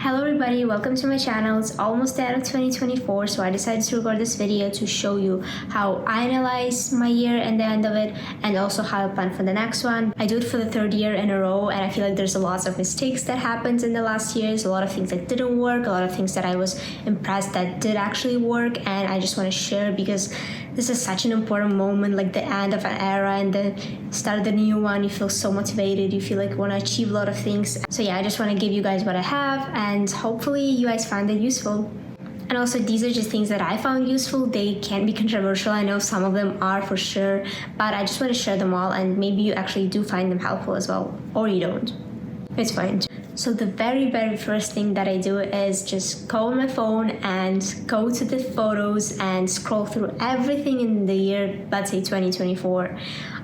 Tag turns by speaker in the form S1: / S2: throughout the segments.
S1: Hello everybody, welcome to my channel. It's almost the end of 2024, so I decided to record this video to show you how I analyze my year and the end of it, and also how I plan for the next one. I do it for the third year in a row, and I feel like there's a lot of mistakes that happened in the last years, a lot of things that didn't work, a lot of things that I was impressed that did actually work, and I just want to share because this is such an important moment, like the end of an era and the start of the new one. You feel so motivated, you feel like you want to achieve a lot of things. So yeah, I just want to give you guys what I have, and hopefully you guys find it useful. And also, these are just things that I found useful. They can be controversial. I know some of them are for sure, but I just want to share them all, and maybe you actually do find them helpful as well, or you don't. It's fine. So the very first thing that I do is just go on my phone and go to the photos and scroll through everything in the year, let's say 2024.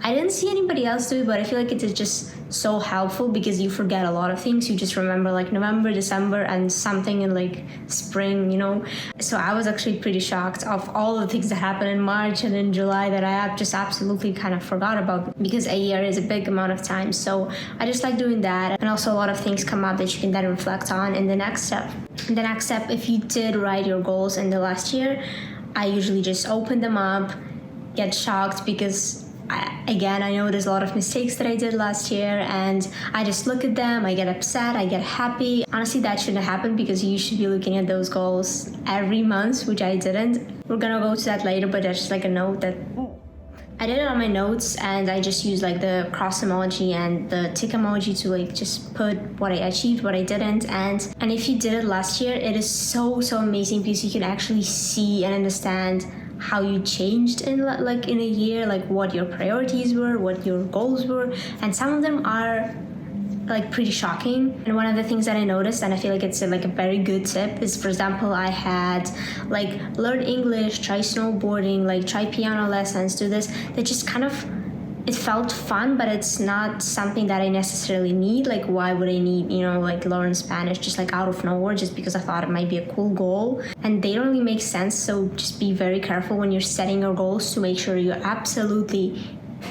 S1: I didn't see anybody else do it, but I feel like it is just so helpful because you forget a lot of things. You just remember like November, December, and something in like spring, you know? So I was actually pretty shocked of all the things that happened in March and in July that I just absolutely kind of forgot about, because a year is a big amount of time. So I just like doing that. And also a lot of things come up that you can then reflect on in the next step. In the next step, if you did write your goals in the last year, I usually just open them up, get shocked because I know there's a lot of mistakes that I did last year, and I just look at them, I get upset, I get happy. Honestly, that shouldn't happen because you should be looking at those goals every month, which I didn't. We're gonna go to that later, but there's just like a note that I did it on my notes, and I just used like the cross emoji and the tick emoji to like just put what I achieved, what I didn't, and if you did it last year, it is so amazing because you can actually see and understand how you changed in a year, like what your priorities were, what your goals were, and some of them are like pretty shocking. And one of the things that I noticed, and I feel like it's like a very good tip, is, for example, I had like learn English, try snowboarding, like try piano lessons, do this. That just kind of, it felt fun, but it's not something that I necessarily need. Like, why would I need, like learn Spanish just like out of nowhere, just because I thought it might be a cool goal? And they don't really make sense. So just be very careful when you're setting your goals to make sure you absolutely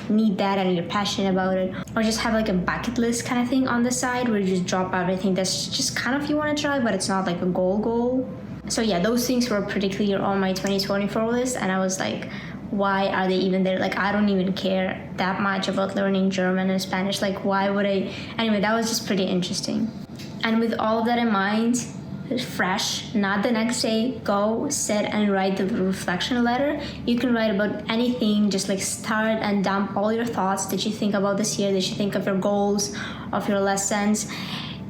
S1: need that and you're passionate about it. Or just have like a bucket list kind of thing on the side where you just drop everything that's just kind of you want to try, but it's not like a goal. So yeah, those things were pretty clear on my 2024 list, and I was like, why are they even there? Like, I don't even care that much about learning German and Spanish. Like, why would I? Anyway, that was just pretty interesting. And with all of that in mind, fresh, not the next day, go sit and write the reflection letter. You can write about anything, just like start and dump all your thoughts that you think about this year, that you think of your goals, of your lessons.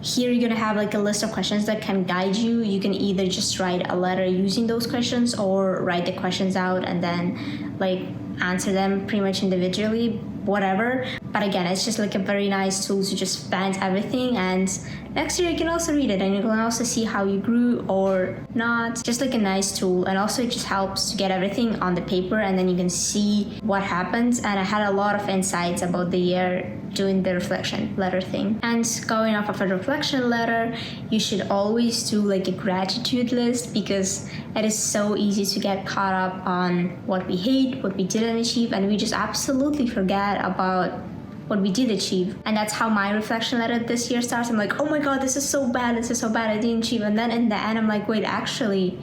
S1: Here you're gonna have like a list of questions that can guide you. You can either just write a letter using those questions, or write the questions out and then like answer them pretty much individually, whatever. But again, it's just like a very nice tool to just vent everything, and next year you can also read it and you can also see how you grew or not. Just like a nice tool. And also it just helps to get everything on the paper, and then you can see what happens. And I had a lot of insights about the year doing the reflection letter thing. And going off of a reflection letter, you should always do like a gratitude list, because it is so easy to get caught up on what we hate, what we didn't achieve, and we just absolutely forget about what we did achieve. And that's how my reflection letter this year starts. I'm like, oh my god, this is so bad, I didn't achieve. And then in the end I'm like, wait, actually,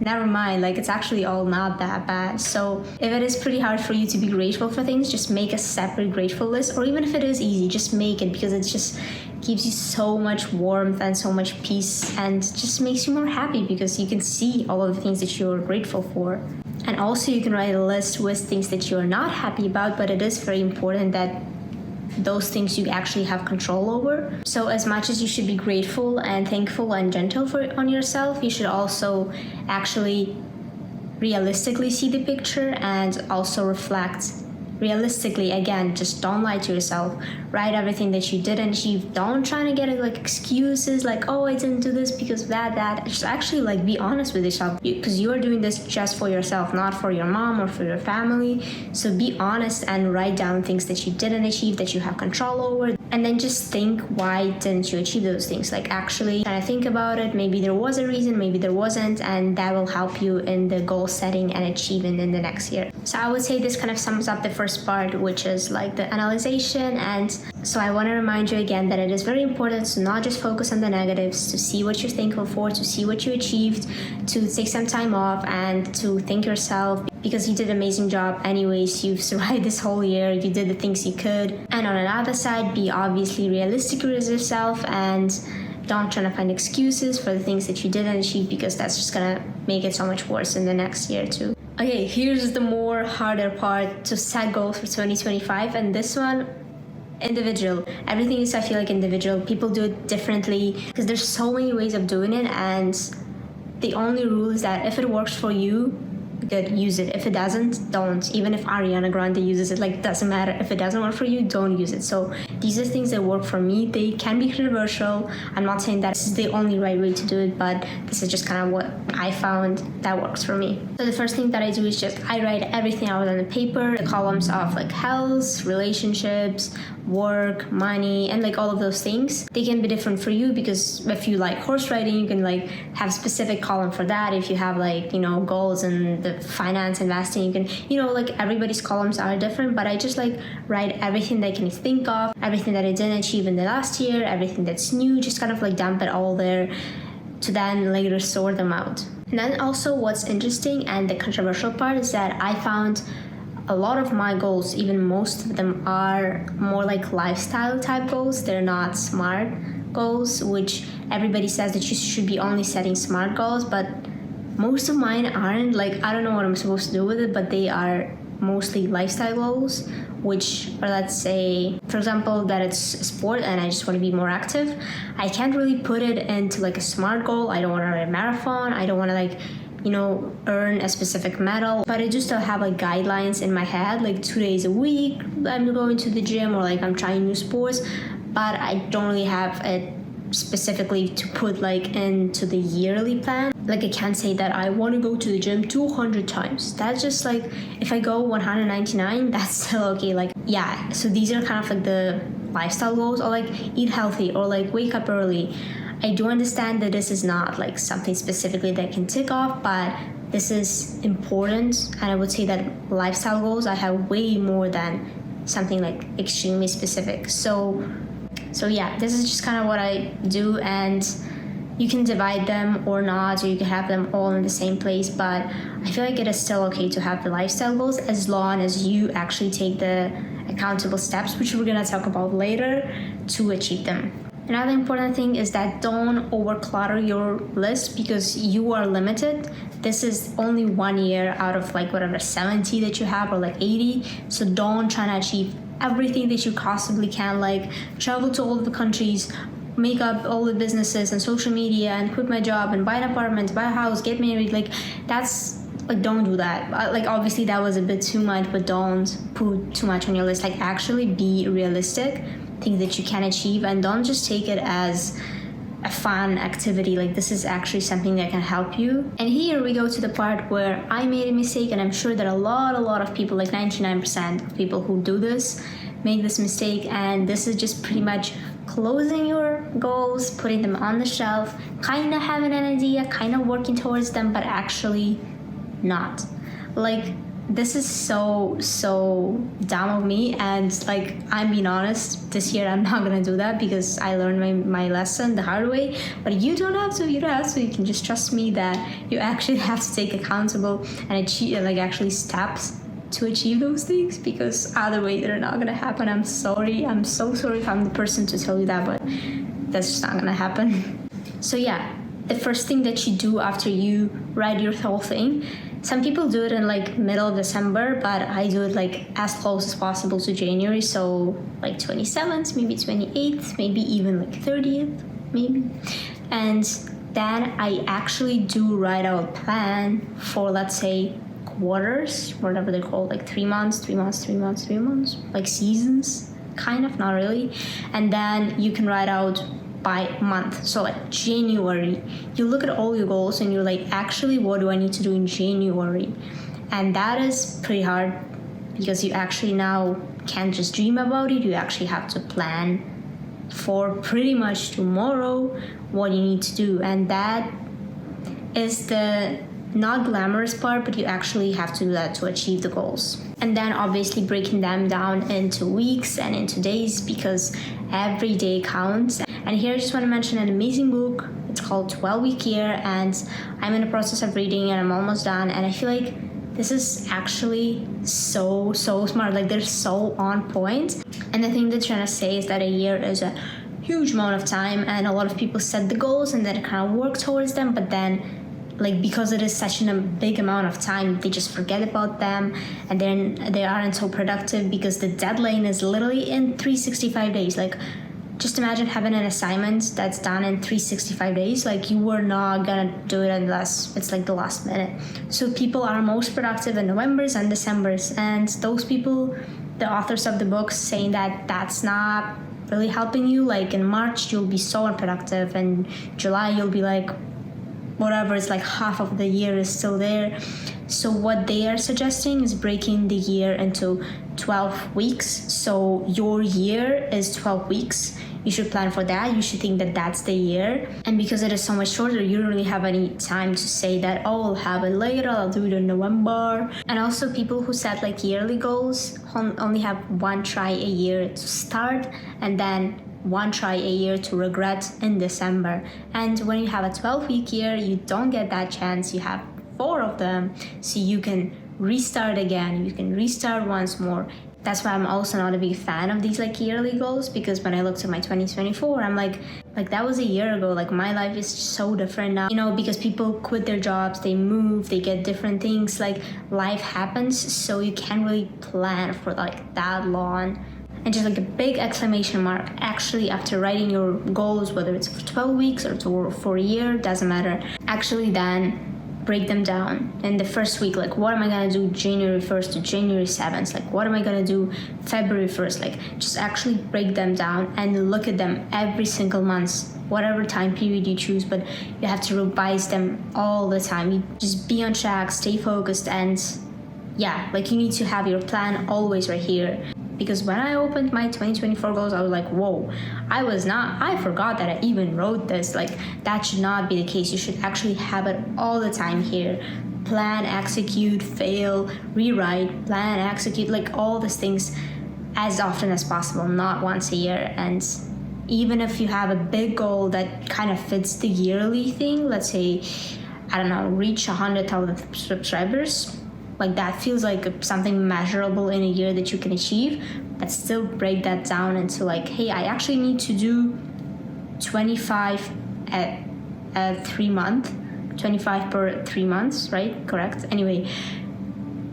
S1: never mind, like it's actually all not that bad. So if it is pretty hard for you to be grateful for things, just make a separate grateful list. Or even if it is easy, just make it, because it just gives you so much warmth and so much peace, and just makes you more happy because you can see all of the things that you're grateful for. And also you can write a list with things that you're not happy about, but it is very important that those things you actually have control over. So as much as you should be grateful and thankful and gentle on yourself, you should also actually realistically see the picture and also reflect realistically. Again, just don't lie to yourself. Write everything that you didn't achieve. Don't try to get like excuses like, oh, I didn't do this because that. Just actually like be honest with yourself, because you are doing this just for yourself, not for your mom or for your family. So be honest and write down things that you didn't achieve, that you have control over, and then just think, why didn't you achieve those things? Like actually kind of think about it. Maybe there was a reason, maybe there wasn't, and that will help you in the goal setting and achieving in the next year. So I would say this kind of sums up the first part, which is like the analyzation. And so I want to remind you again that it is very important to not just focus on the negatives, to see what you're thankful for, to see what you achieved, to take some time off and to thank yourself, because you did an amazing job anyways. You've survived this whole year, you did the things you could. And on another side, be obviously realistic with yourself and don't try to find excuses for the things that you didn't achieve, because that's just gonna make it so much worse in the next year too. Okay, here's the more harder part, to set goals for 2025, and this one, individual. Everything is, I feel like, individual. People do it differently because there's so many ways of doing it, and the only rule is that if it works for you, good, use it. If it doesn't, don't. Even if Ariana Grande uses it, like, doesn't matter. If it doesn't work for you, don't use it. So these are things that work for me. They can be controversial. I'm not saying that this is the only right way to do it, but this is just kind of what I found that works for me. So the first thing that I do is just I write everything out on the paper, the columns of like health, relationships, work, money, and like all of those things. They can be different for you, because if you like horse riding, you can like have specific column for that. If you have like, you know, goals and the finance, investing, you can, you know, like everybody's columns are different, but I just like write everything that I can think of, everything that I didn't achieve in the last year, everything that's new, just kind of like dump it all there to then later sort them out. And then also what's interesting and the controversial part is that I found a lot of my goals, even most of them, are more like lifestyle type goals. They're not SMART goals, which everybody says that you should be only setting SMART goals, but most of mine aren't. Like, I don't know what I'm supposed to do with it, but they are mostly lifestyle goals, which are, let's say, for example, that it's a sport and I just want to be more active. I can't really put it into like a SMART goal. I don't want to run a marathon. I don't want to like, you know, earn a specific medal, but I do still have like guidelines in my head, like 2 days a week I'm going to the gym, or like I'm trying new sports, but I don't really have it specifically to put like into the yearly plan. Like, I can't say that I want to go to the gym 200 times. That's just like, if I go 199, that's still okay. Like, yeah, so these are kind of like the lifestyle goals, or like eat healthy, or like wake up early. I do understand that this is not like something specifically that I can tick off, but this is important, and I would say that lifestyle goals I have way more than something like extremely specific. So yeah, this is just kind of what I do, and you can divide them or not, or you can have them all in the same place, but I feel like it is still okay to have the lifestyle goals as long as you actually take the accountable steps, which we're gonna talk about later, to achieve them. Another important thing is that don't overclutter your list, because you are limited. This is only 1 year out of like whatever 70 that you have, or like 80. So don't try to achieve everything that you possibly can, like travel to all of the countries, make up all the businesses and social media, and quit my job and buy an apartment, buy a house, get married. Like, that's like, don't do that. Like, obviously that was a bit too much, but don't put too much on your list. Like, actually be realistic, things that you can achieve, and don't just take it as a fun activity. Like, this is actually something that can help you. And here we go to the part where I made a mistake, and I'm sure that a lot of people, like 99% of people who do this, make this mistake. And this is just pretty much closing your goals, putting them on the shelf, kind of having an idea, kind of working towards them, but actually not. Like, this is so dumb of me, and like, I'm being honest, this year I'm not gonna do that, because I learned my lesson the hard way. But you don't have to. You can just trust me that you actually have to take accountable and achieve, like, actually steps to achieve those things, because other way they're not gonna happen. I'm sorry. I'm so sorry if I'm the person to tell you that, but that's just not gonna happen. So yeah, the first thing that you do after you write your whole thing, some people do it in like middle of December, but I do it like as close as possible to January. So like 27th, maybe 28th, maybe even like 30th, maybe. And then I actually do write out a plan for, let's say, quarters, whatever they're called, like 3 months, like seasons, kind of, not really. And then you can write out by month. So like January, you look at all your goals and you're like, actually, what do I need to do in January? And that is pretty hard, because you actually now can't just dream about it. You actually have to plan for pretty much tomorrow what you need to do. And that is the not glamorous part, but you actually have to do that to achieve the goals. And then obviously breaking them down into weeks and into days, because every day counts. And here I just want to mention an amazing book. It's called 12-Week Year, and I'm in the process of reading it. I'm almost done, and I feel like this is actually so smart. Like, they're so on point. And the thing they're trying to say is that a year is a huge amount of time, and a lot of people set the goals and then kind of work towards them, but then like, because it is such a big amount of time, they just forget about them, and then they aren't so productive because the deadline is literally in 365 days. Like, just imagine having an assignment that's done in 365 days. Like, you were not gonna do it unless it's like the last minute. So people are most productive in Novembers and Decembers, and those people, the authors of the books, saying that that's not really helping you. Like, in March you'll be so unproductive, and July you'll be like, whatever, it's like half of the year is still there. So what they are suggesting is breaking the year into 12 weeks. So your year is 12 weeks. You should plan for that. You should think that that's the year. And because it is so much shorter, you don't really have any time to say that, oh, I'll have it later, I'll do it in November. And also people who set like yearly goals only have one try a year to start, and then one try a year to regret in December. And when you have a 12-week year, you don't get that chance. You have 4 of them, so you can restart again. You can restart once more. That's why I'm also not a big fan of these like yearly goals, because when I looked at my 2024, I'm like that was a year ago. Like, my life is so different now, you know, because people quit their jobs, they move, they get different things, like life happens, so you can't really plan for like that long. And just like a big exclamation mark, actually, after writing your goals, whether it's for 12 weeks or for a year, doesn't matter. Actually, then break them down in the first week. Like, what am I gonna do January 1st to January 7th? Like, what am I gonna do February 1st? Like, just actually break them down and look at them every single month, whatever time period you choose, but you have to revise them all the time. You just be on track, stay focused, and yeah, like, you need to have your plan always right here. Because when I opened my 2024 goals, I was like, whoa, I forgot that I even wrote this. Like, that should not be the case. You should actually have it all the time here. Plan, execute, fail, rewrite, plan, execute, like all these things as often as possible, not once a year. And even if you have a big goal that kind of fits the yearly thing, let's say, I don't know, reach 100,000 subscribers, like, that feels like something measurable in a year that you can achieve, but still break that down into like, hey, I actually need to do 25 at 3 months, 25 per 3 months, right? Correct. Anyway,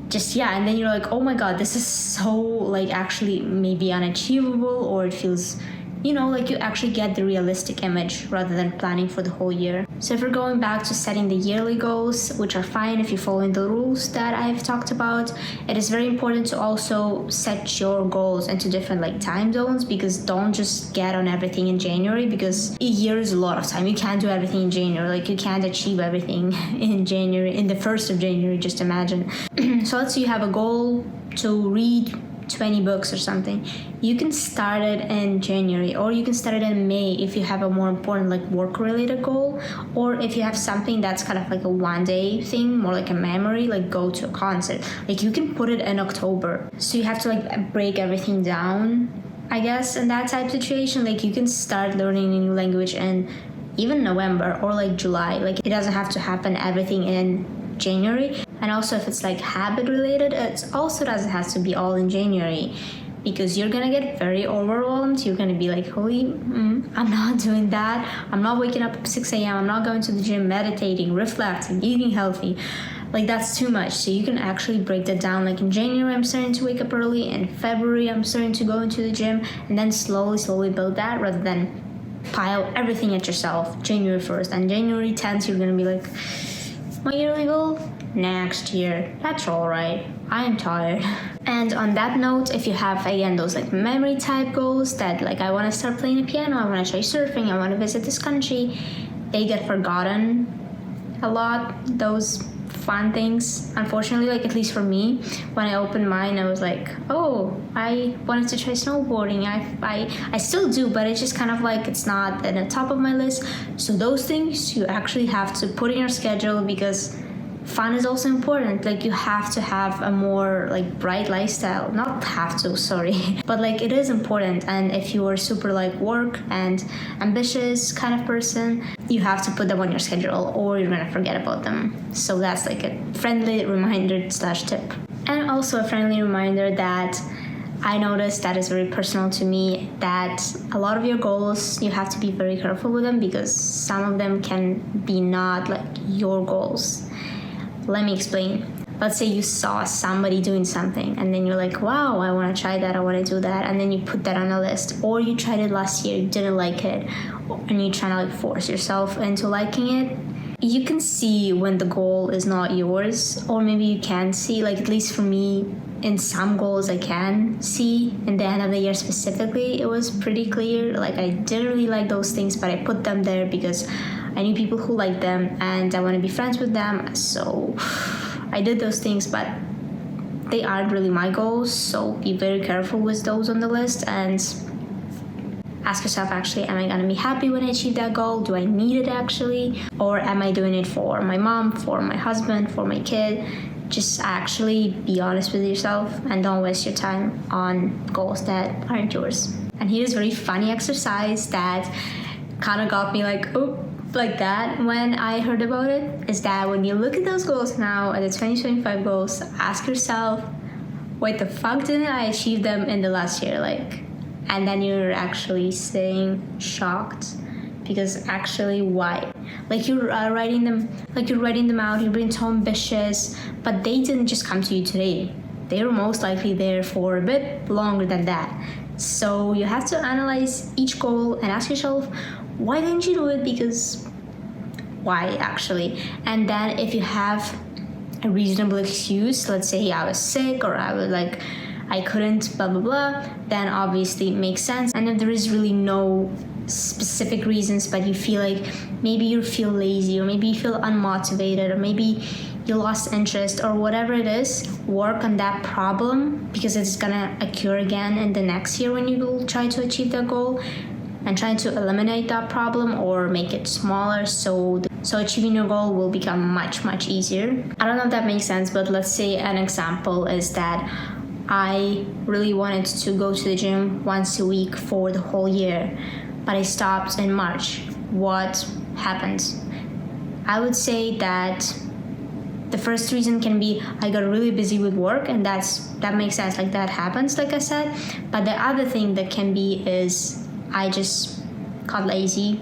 S1: just, yeah, and then you're like, oh my god, this is so like actually maybe unachievable, or it feels, you know, like you actually get the realistic image rather than planning for the whole year. So if we're going back to setting the yearly goals, which are fine if you're following the rules that I've talked about, it is very important to also set your goals into different like time zones, because don't just get on everything in January, because a year is a lot of time. You can't do everything in January. Like, you can't achieve everything in January, in the 1st of January, just imagine. So let's say you have a goal to read 20 books or something. You can start it in January, or you can start it in May if you have a more important like work related goal, or if you have something that's kind of like a one-day thing, more like a memory, like go to a concert, like you can put it in October. So you have to like break everything down, I guess, in that type of situation. Like, you can start learning a new language in even November or like July. Like, it doesn't have to happen everything in January. And also, if it's like habit related, it also doesn't have to be all in January, because you're gonna get very overwhelmed. You're gonna be like, holy, I'm not doing that. I'm not waking up at 6 a.m. I'm not going to the gym, meditating, reflecting, eating healthy. Like, that's too much. So you can actually break that down. Like, in January, I'm starting to wake up early. In February, I'm starting to go into the gym, and then slowly build that, rather than pile everything at yourself January 1st. And January 10th, you're gonna be like, my yearly goal? Next year. That's all right. I am tired. And on that note, if you have, again, those like memory type goals that like, I want to start playing the piano, I want to try surfing, I want to visit this country, they get forgotten a lot. Those fun things. Unfortunately, like at least for me, when I opened mine, I was like, oh, I wanted to try snowboarding. I still do, but it's just kind of like it's not at the top of my list. So those things you actually have to put in your schedule, because fun is also important. Like you have to have a more like bright lifestyle. Not have to, sorry, but like it is important. And if you are super like work and ambitious kind of person, you have to put them on your schedule or you're gonna forget about them. So that's like a friendly reminder slash tip. And also a friendly reminder that I noticed that is very personal to me, that a lot of your goals, you have to be very careful with them, because some of them can be not like your goals. Let me explain. Let's say you saw somebody doing something and then you're like, wow, I want to try that, I want to do that, and then you put that on a list. Or you tried it last year, you didn't like it, and you're trying to like force yourself into liking it. You can see when the goal is not yours, or maybe you can see, like at least for me, in some goals I can see. In the end of the year specifically, it was pretty clear. Like I didn't really like those things, but I put them there because I knew people who liked them and I want to be friends with them. So I did those things, but they aren't really my goals. So be very careful with those on the list and ask yourself, actually, am I going to be happy when I achieve that goal? Do I need it actually? Or am I doing it for my mom, for my husband, for my kid? Just actually be honest with yourself and don't waste your time on goals that aren't yours. And here's a very funny exercise that kind of got me like, oh, like that when I heard about it, is that when you look at those goals now, at the 2025 goals, ask yourself, wait, the fuck didn't I achieve them in the last year? Like, and then you're actually staying shocked, because actually why? Like you're writing them out, you're being so ambitious, but they didn't just come to you today. They were most likely there for a bit longer than that. So you have to analyze each goal and ask yourself, why didn't you do it? Because why actually? And then if you have a reasonable excuse, let's say I was sick or I couldn't, blah blah blah, then obviously it makes sense. And if there is really no specific reasons, but you feel like maybe you feel lazy, or maybe you feel unmotivated, or maybe you lost interest, or whatever it is, work on that problem, because it's gonna occur again in the next year when you will try to achieve that goal, and trying to eliminate that problem or make it smaller, so achieving your goal will become much easier. I don't know if that makes sense, but let's say an example is that I really wanted to go to the gym once a week for the whole year, but I stopped in March. What happened? I would say that the first reason can be I got really busy with work, and that makes sense, like that happens, like I said. But the other thing that can be is I just got lazy,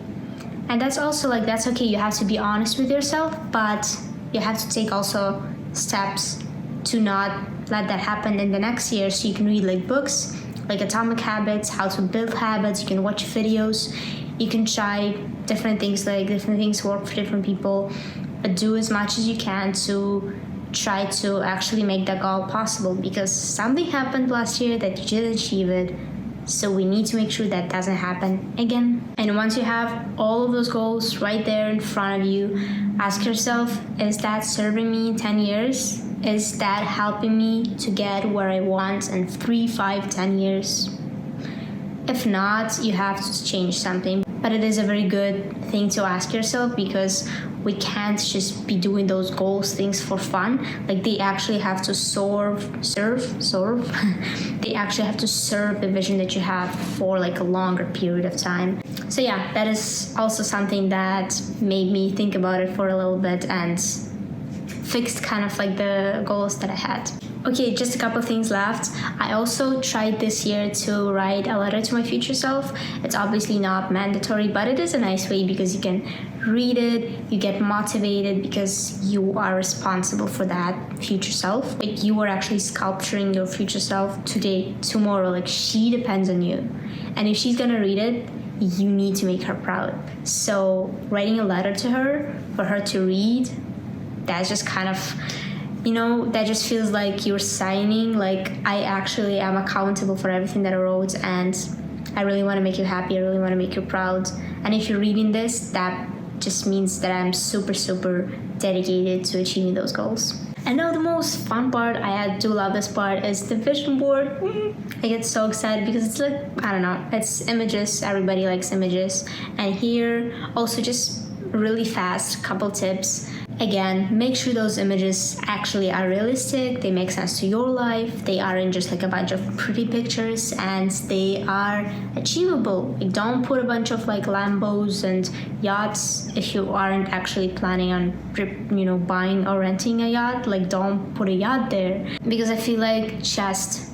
S1: and that's also like, that's okay. You have to be honest with yourself, but you have to take also steps to not let that happen in the next year. So you can read like books like Atomic Habits, How to Build Habits. You can watch videos, you can try different things, like different things work for different people, but do as much as you can to try to actually make that goal possible, because something happened last year that you didn't achieve it. So we need to make sure that doesn't happen again. And once you have all of those goals right there in front of you, ask yourself, is that serving me in 10 years? Is that helping me to get where I want in 3, 5, 10 years? If not, you have to change something. But it is a very good thing to ask yourself, because we can't just be doing those goals things for fun. Like they actually have to serve. They actually have to serve the vision that you have for like a longer period of time. So yeah, that is also something that made me think about it for a little bit and fixed kind of like the goals that I had. Okay, just a couple of things left. I also tried this year to write a letter to my future self. It's obviously not mandatory, but it is a nice way, because you can read it, you get motivated, because you are responsible for that future self. Like you are actually sculpturing your future self today, tomorrow. Like she depends on you. And if she's gonna read it, you need to make her proud. So writing a letter to her, for her to read, that's just kind of, that just feels like you're signing, like I actually am accountable for everything that I wrote, and I really want to make you happy, I really want to make you proud. And if you're reading this, that just means that I'm super dedicated to achieving those goals. And now the most fun part, I do love this part, is the vision board. I get so excited because it's like, I don't know, it's images. Everybody likes images. And here also just really fast couple tips. Again, make sure those images actually are realistic, they make sense to your life, they aren't just like a bunch of pretty pictures, and they are achievable. Like, don't put a bunch of like Lambos and yachts if you aren't actually planning on buying or renting a yacht. Like, don't put a yacht there, because I feel like just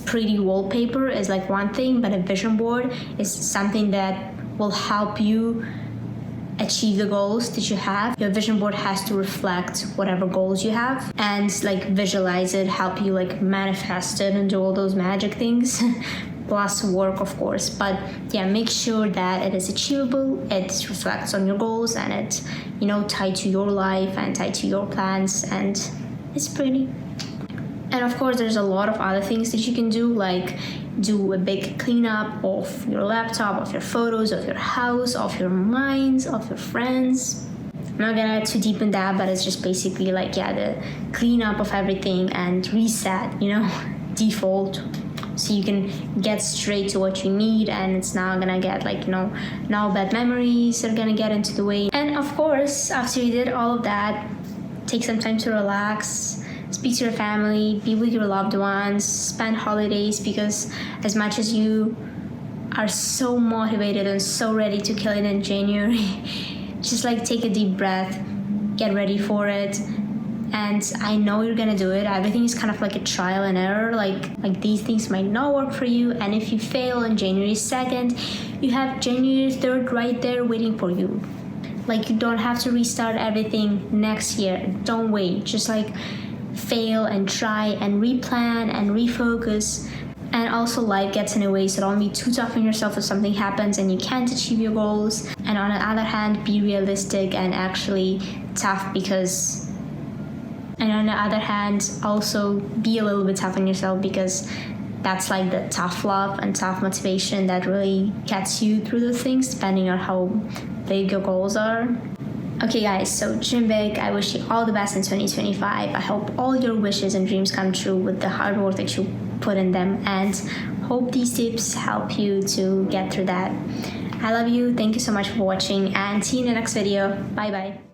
S1: pretty wallpaper is like one thing, but a vision board is something that will help you achieve the goals that you have. Your vision board has to reflect whatever goals you have and like visualize it, help you like manifest it and do all those magic things plus work, of course. But yeah, make sure that it is achievable, it reflects on your goals, and it's tied to your life and tied to your plans, and it's pretty. And of course, there's a lot of other things that you can do, like do a big cleanup of your laptop, of your photos, of your house, of your minds, of your friends. I'm not gonna get too deep in that, but it's just basically like, the cleanup of everything and reset, default, so you can get straight to what you need, and it's not gonna get like, no bad memories are gonna get into the way. And of course, after you did all of that, take some time to relax, speak to your family, be with your loved ones, spend holidays, because as much as you are so motivated and so ready to kill it in January, just like take a deep breath, get ready for it. And I know you're gonna do it. Everything is kind of like a trial and error. Like these things might not work for you, and if you fail on January 2nd, you have January 3rd right there waiting for you. Like, you don't have to restart everything next year. Don't wait. Just like fail and try and replan and refocus. And also, life gets in the way, so don't be too tough on yourself if something happens and you can't achieve your goals. And on the other hand, be realistic and actually tough, because and on the other hand, also be a little bit tough on yourself, because that's like the tough love and tough motivation that really gets you through the things, depending on how big your goals are. Okay guys, so dream big. I wish you all the best in 2025. I hope all your wishes and dreams come true with the hard work that you put in them, and hope these tips help you to get through that. I love you. Thank you so much for watching, and see you in the next video. Bye bye.